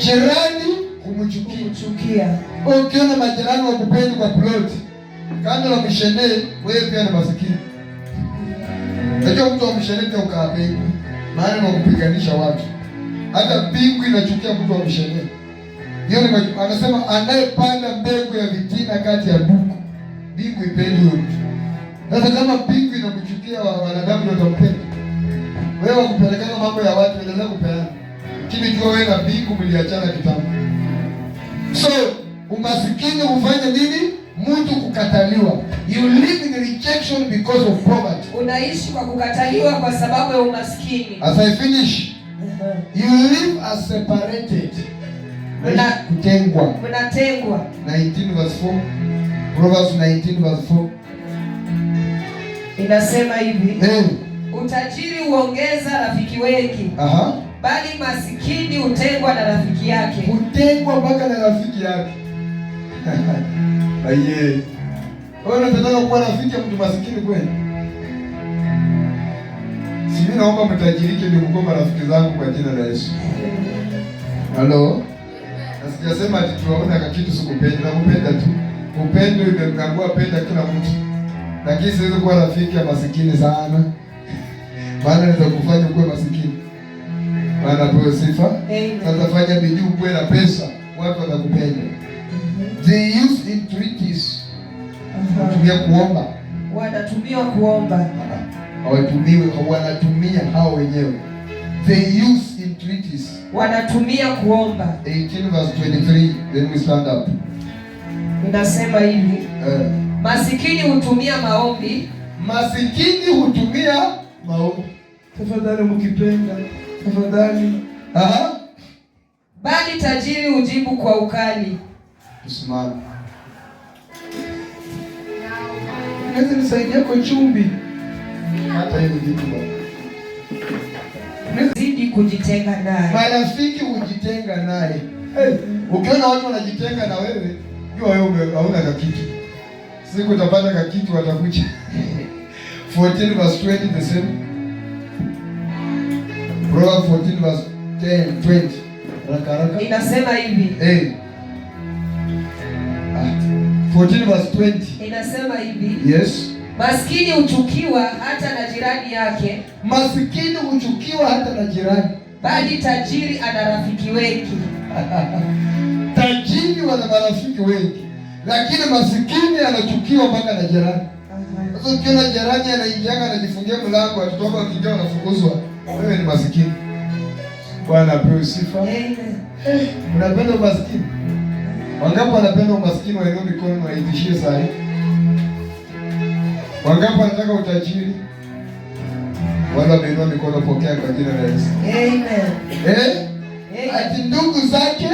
jirani kumchukia. Ukiona majirani wakupendi kwa ploti, kando la mshene, wewe pia ni masikini. Najua mtu wa mshene pia ukapendi, maana wakupiganisha watu. Hata mbingu inachukia mtu wa mshene. Hiyo ni anasema anayepanda mbegu ya vitina kati ya ndugu, mbingu ipendi huyo mtu. Sasa kama mbingu inakuchukia wanadamu ndio watampenda. Wewe wakupelekana mambo ya watu endelea kupeana. Lakini jua wewe na mbingu mliachana kitambo. So, umasikini hufanya nini? Mtu kukataliwa. You live in rejection because of poverty. Unaishi kwa kukataliwa kwa sababu ya umasikini. As I finish, you live as separated. Kutengwa. Mnatengwa. 19 verse 4. Proverbs 19 verse 4. Inasema hivi. Utajiri huongeza rafiki wengi. Bali masikini hutengwa na rafiki yake. Hutengwa mpaka na rafiki yake. Aye. Wewe unataka kuwa rafiki ya mtu masikini kweli? Mimi naomba mtajirike ndio mkoma rafiki zangu kwa jina la Yesu. Halo? Nasijasema ati tuwaona kitu sikupenda, nakupenda tu. Upendo imekagua penda kila mtu. Lakini siwezi kuwa rafiki ya masikini sana. Maana naweza kufanya kuwa masikini. Maana pewe sifa. Sasa fanya bidii ukuwe na pesa, watu watakupenda. They use entreaties. Wanatumia kuomba. Wanatumia kuomba. Wanatumia hao wenyewe. They use entreaties. Wanatumia kuomba. 18 verse 23, then we stand up. Inasema hivi. Masikini hutumia maombi. Masikini hutumia maombi. Tafadhali mkipenda. Tafadhali. Bali tajiri hujibu kwa ukali. Usimame. Naweza nisaidia kwa chumbi. Hata hiyo vitu bwana. Zidi kujitenga naye. Marafiki hujitenga naye. Ukiona watu wanajitenga na wewe, jua wewe hauna kitu. Siku utapata kitu watakuja. 14 verse 20 the same. Proverbs 14 verse 10, 20. Raka. Inasema hivi. 14 verse 20. Inasema hivi. Yes. Maskini huchukiwa hata na jirani yake. Maskini huchukiwa hata na jirani. Bali tajiri ana rafiki wengi. Tajiri wana marafiki wengi. Lakini maskini anachukiwa mpaka na jirani. Sasa ukiona jirani anaingia anajifungia mlango, watoto wako wakija wanafukuzwa, wewe ni maskini. Bwana apewe sifa. Amen. Unapenda umaskini? Wangapi wanapenda umaskini wainue mikono waitishie saa hii? Wangapi wanataka utajiri? Wala wameinua mikono pokea kwa jina la Yesu. Amen. Ati ndugu zake